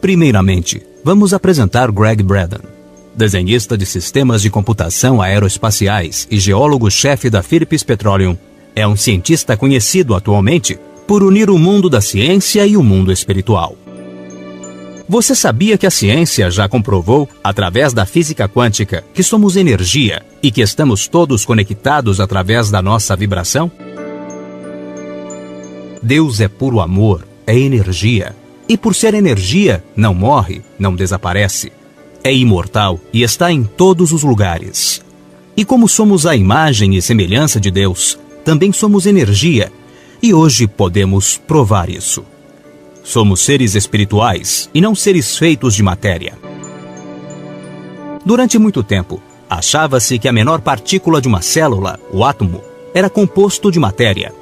Primeiramente, vamos apresentar Greg Braden, desenhista de sistemas de computação aeroespaciais e geólogo-chefe da Phillips Petroleum. É um cientista conhecido atualmente por unir o mundo da ciência e o mundo espiritual. Você sabia que a ciência já comprovou, através da física quântica, que somos energia e que estamos todos conectados através da nossa vibração? Deus é puro amor, é energia. E por ser energia, não morre, não desaparece. É imortal e está em todos os lugares. E como somos a imagem e semelhança de Deus, também somos energia. E hoje podemos provar isso. Somos seres espirituais e não seres feitos de matéria. Durante muito tempo, achava-se que a menor partícula de uma célula, o átomo, era composto de matéria.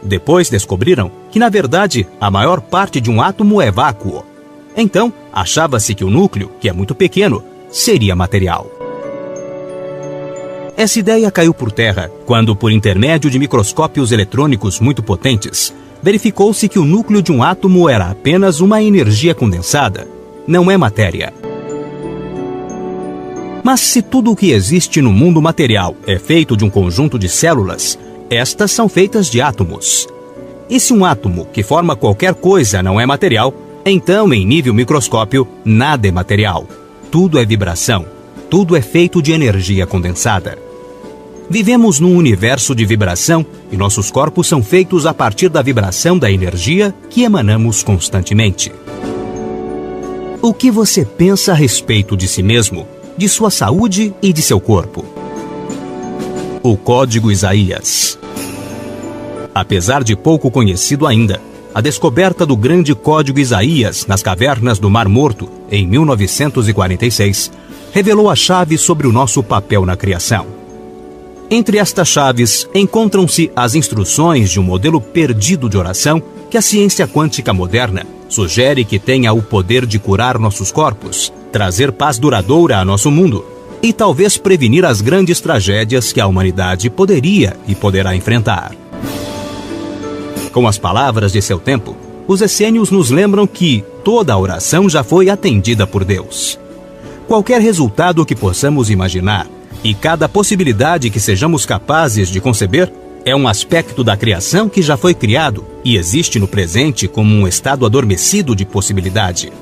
Depois descobriram que, na verdade, a maior parte de um átomo é vácuo. Então, achava-se que o núcleo, que é muito pequeno, seria material. Essa ideia caiu por terra quando, por intermédio de microscópios eletrônicos muito potentes, verificou-se que o núcleo de um átomo era apenas uma energia condensada, não é matéria. Mas se tudo o que existe no mundo material é feito de um conjunto de células, estas são feitas de átomos. E se um átomo que forma qualquer coisa não é material, então, em nível microscópio, nada é material. Tudo é vibração. Tudo é feito de energia condensada. Vivemos num universo de vibração e nossos corpos são feitos a partir da vibração da energia que emanamos constantemente. O que você pensa a respeito de si mesmo, de sua saúde e de seu corpo? O Código Isaías. Apesar de pouco conhecido ainda, a descoberta do grande Código Isaías nas cavernas do Mar Morto, em 1946, revelou a chave sobre o nosso papel na criação. Entre estas chaves, encontram-se as instruções de um modelo perdido de oração que a ciência quântica moderna sugere que tenha o poder de curar nossos corpos, trazer paz duradoura a nosso mundo e talvez prevenir as grandes tragédias que a humanidade poderia e poderá enfrentar. Com as palavras de seu tempo, os essênios nos lembram que toda a oração já foi atendida por Deus. Qualquer resultado que possamos imaginar e cada possibilidade que sejamos capazes de conceber é um aspecto da criação que já foi criado e existe no presente como um estado adormecido de possibilidade.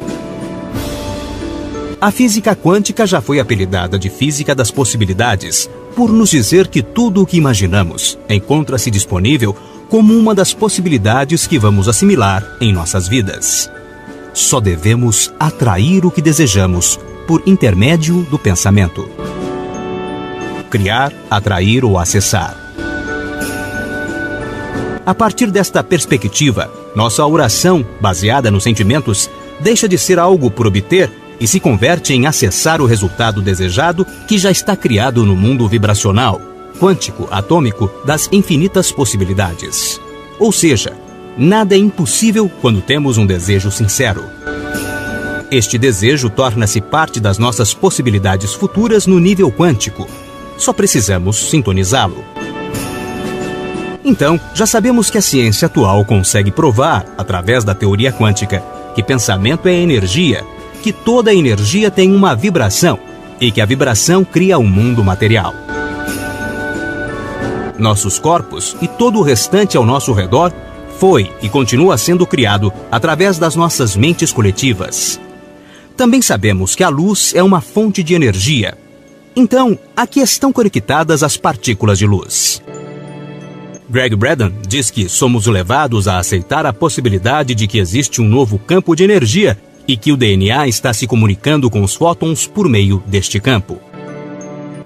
A física quântica já foi apelidada de física das possibilidades, por nos dizer que tudo o que imaginamos encontra-se disponível como uma das possibilidades que vamos assimilar em nossas vidas. Só devemos atrair o que desejamos por intermédio do pensamento. Criar, atrair ou acessar. A partir desta perspectiva, nossa oração, baseada nos sentimentos, deixa de ser algo por obter e se converte em acessar o resultado desejado que já está criado no mundo vibracional, quântico, atômico, das infinitas possibilidades. Ou seja, nada é impossível quando temos um desejo sincero. Este desejo torna-se parte das nossas possibilidades futuras no nível quântico. Só precisamos sintonizá-lo. Então, já sabemos que a ciência atual consegue provar, através da teoria quântica, que pensamento é energia, que toda energia tem uma vibração e que a vibração cria um mundo material. Nossos corpos e todo o restante ao nosso redor foi e continua sendo criado através das nossas mentes coletivas. Também sabemos que a luz é uma fonte de energia. Então, aqui estão conectadas as partículas de luz. Greg Braden diz que somos levados a aceitar a possibilidade de que existe um novo campo de energia e que o DNA está se comunicando com os fótons por meio deste campo.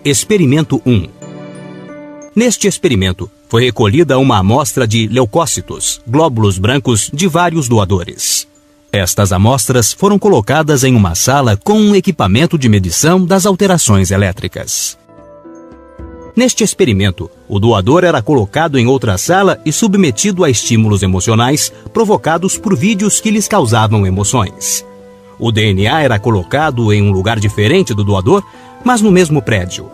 Experimento 1. Neste experimento, foi recolhida uma amostra de leucócitos, glóbulos brancos de vários doadores. Estas amostras foram colocadas em uma sala com um equipamento de medição das alterações elétricas. Neste experimento, o doador era colocado em outra sala e submetido a estímulos emocionais provocados por vídeos que lhes causavam emoções. O DNA era colocado em um lugar diferente do doador, mas no mesmo prédio.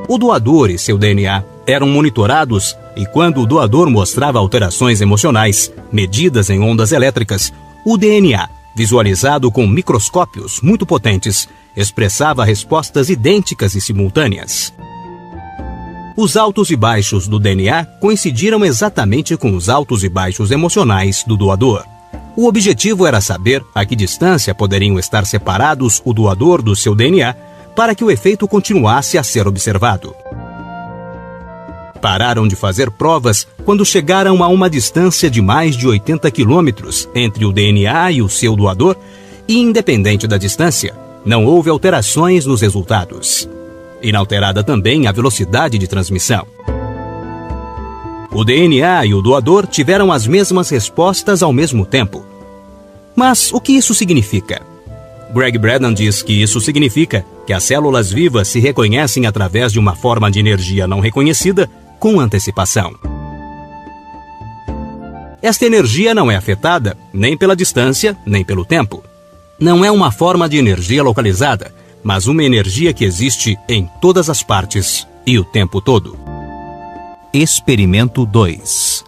O doador e seu DNA eram monitorados e quando o doador mostrava alterações emocionais, medidas em ondas elétricas, o DNA visualizado com microscópios muito potentes, expressava respostas idênticas e simultâneas. Os altos e baixos do DNA coincidiram exatamente com os altos e baixos emocionais do doador. O objetivo era saber a que distância poderiam estar separados o doador do seu DNA para que o efeito continuasse a ser observado. Pararam de fazer provas quando chegaram a uma distância de mais de 80 quilômetros entre o DNA e o seu doador e, independente da distância, não houve alterações nos resultados. Inalterada também a velocidade de transmissão. O DNA e o doador tiveram as mesmas respostas ao mesmo tempo. Mas o que isso significa? Greg Braden diz que isso significa que as células vivas se reconhecem através de uma forma de energia não reconhecida com antecipação. Esta energia não é afetada nem pela distância, nem pelo tempo. Não é uma forma de energia localizada, mas uma energia que existe em todas as partes e o tempo todo. Experimento 2.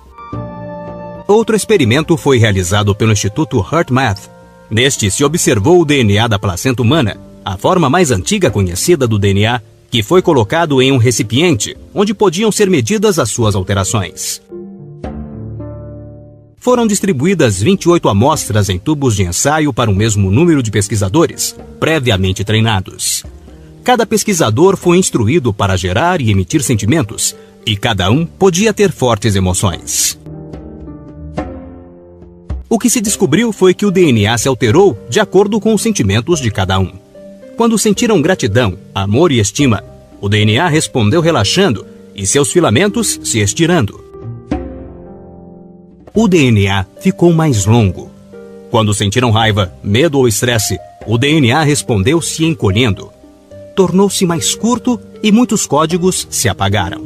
Outro experimento foi realizado pelo Instituto HeartMath. Neste se observou o DNA da placenta humana, a forma mais antiga conhecida do DNA, que foi colocado em um recipiente, onde podiam ser medidas as suas alterações. Foram distribuídas 28 amostras em tubos de ensaio para o mesmo número de pesquisadores, previamente treinados. Cada pesquisador foi instruído para gerar e emitir sentimentos, e cada um podia ter fortes emoções. O que se descobriu foi que o DNA se alterou de acordo com os sentimentos de cada um. Quando sentiram gratidão, amor e estima, o DNA respondeu relaxando e seus filamentos se estirando. O DNA ficou mais longo. Quando sentiram raiva, medo ou estresse, o DNA respondeu se encolhendo. Tornou-se mais curto e muitos códigos se apagaram.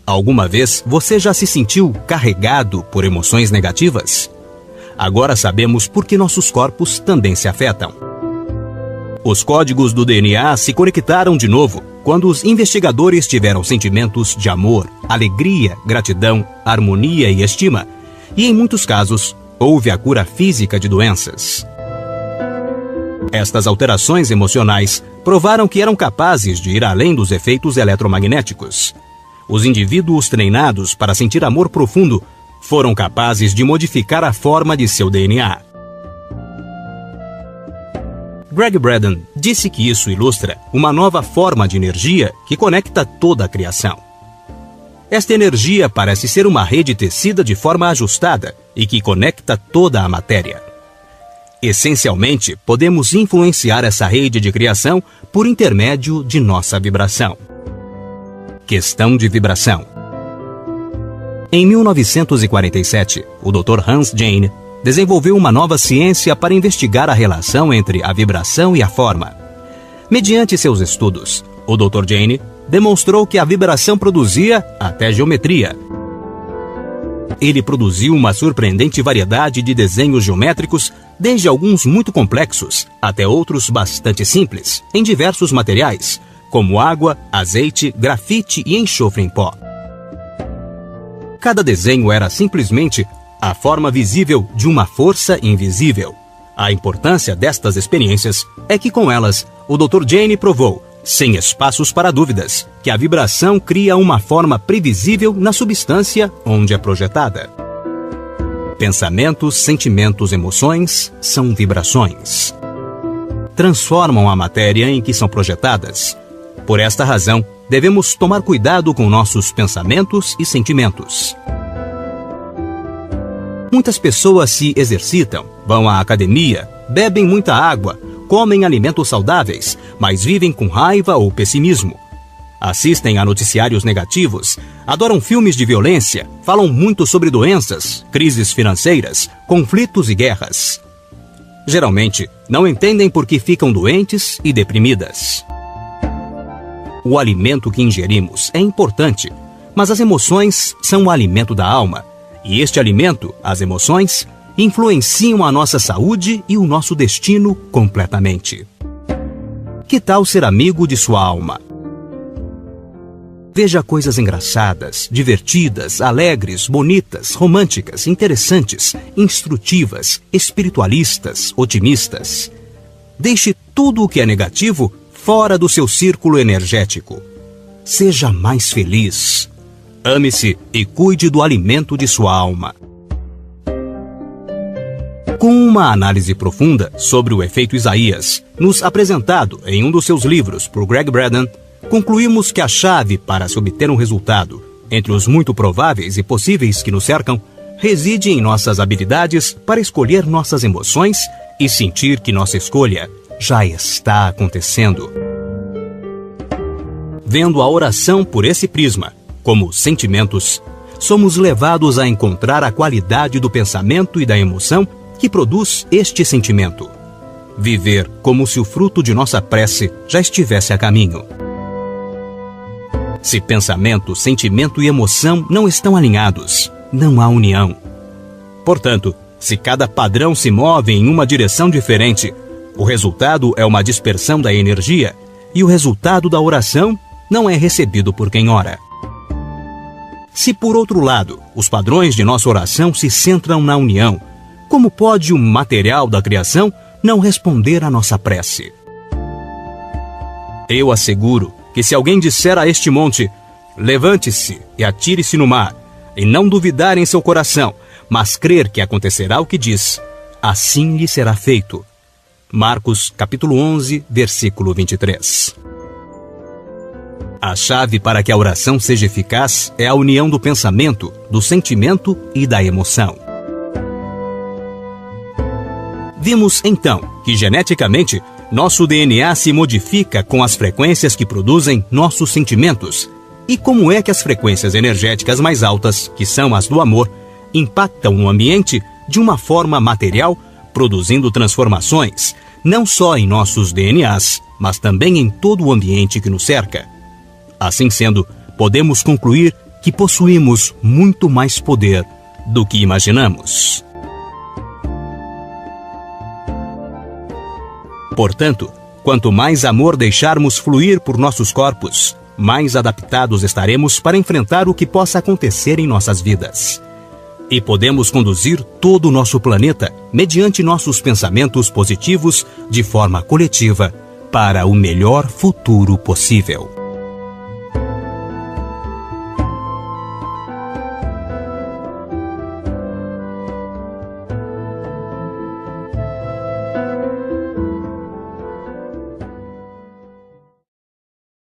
Alguma vez você já se sentiu carregado por emoções negativas? Agora sabemos por que nossos corpos também se afetam. Os códigos do DNA se conectaram de novo quando os investigadores tiveram sentimentos de amor, alegria, gratidão, harmonia e estima, e em muitos casos, houve a cura física de doenças. Estas alterações emocionais provaram que eram capazes de ir além dos efeitos eletromagnéticos. Os indivíduos treinados para sentir amor profundo foram capazes de modificar a forma de seu DNA. Greg Braden disse que isso ilustra uma nova forma de energia que conecta toda a criação. Esta energia parece ser uma rede tecida de forma ajustada e que conecta toda a matéria. Essencialmente, podemos influenciar essa rede de criação por intermédio de nossa vibração. Questão de vibração. Em 1947, o Dr. Hans Jahn desenvolveu uma nova ciência para investigar a relação entre a vibração e a forma. Mediante seus estudos, o Dr. Jahn demonstrou que a vibração produzia até geometria. Ele produziu uma surpreendente variedade de desenhos geométricos, desde alguns muito complexos até outros bastante simples, em diversos materiais, como água, azeite, grafite e enxofre em pó. Cada desenho era simplesmente a forma visível de uma força invisível. A importância destas experiências é que com elas, o Dr. Jahn provou, sem espaços para dúvidas, que a vibração cria uma forma previsível na substância onde é projetada. Pensamentos, sentimentos, emoções são vibrações. Transformam a matéria em que são projetadas. Por esta razão, devemos tomar cuidado com nossos pensamentos e sentimentos. Muitas pessoas se exercitam, vão à academia, bebem muita água, comem alimentos saudáveis, mas vivem com raiva ou pessimismo. Assistem a noticiários negativos, adoram filmes de violência, falam muito sobre doenças, crises financeiras, conflitos e guerras. Geralmente, não entendem por que ficam doentes e deprimidas. O alimento que ingerimos é importante, mas as emoções são o alimento da alma. E este alimento, as emoções, influenciam a nossa saúde e o nosso destino completamente. Que tal ser amigo de sua alma? Veja coisas engraçadas, divertidas, alegres, bonitas, românticas, interessantes, instrutivas, espiritualistas, otimistas. Deixe tudo o que é negativo fora do seu círculo energético. Seja mais feliz. Ame-se e cuide do alimento de sua alma. Com uma análise profunda sobre o efeito Isaías, nos apresentado em um dos seus livros por Greg Braden, concluímos que a chave para se obter um resultado, entre os muito prováveis e possíveis que nos cercam, reside em nossas habilidades para escolher nossas emoções e sentir que nossa escolha já está acontecendo. Vendo a oração por esse prisma, como sentimentos, somos levados a encontrar a qualidade do pensamento e da emoção que produz este sentimento. Viver como se o fruto de nossa prece já estivesse a caminho. Se pensamento, sentimento e emoção não estão alinhados, não há união. Portanto, se cada padrão se move em uma direção diferente, o resultado é uma dispersão da energia e o resultado da oração não é recebido por quem ora. Se, por outro lado, os padrões de nossa oração se centram na união, como pode o material da criação não responder à nossa prece? Eu asseguro que se alguém disser a este monte, levante-se e atire-se no mar, e não duvidar em seu coração, mas crer que acontecerá o que diz, assim lhe será feito. Marcos, capítulo 11, versículo 23. A chave para que a oração seja eficaz é a união do pensamento, do sentimento e da emoção. Vimos, então, que geneticamente, nosso DNA se modifica com as frequências que produzem nossos sentimentos. E como é que as frequências energéticas mais altas, que são as do amor, impactam o ambiente de uma forma material, produzindo transformações, não só em nossos DNAs, mas também em todo o ambiente que nos cerca. Assim sendo, podemos concluir que possuímos muito mais poder do que imaginamos. Portanto, quanto mais amor deixarmos fluir por nossos corpos, mais adaptados estaremos para enfrentar o que possa acontecer em nossas vidas. E podemos conduzir todo o nosso planeta, mediante nossos pensamentos positivos, de forma coletiva, para o melhor futuro possível.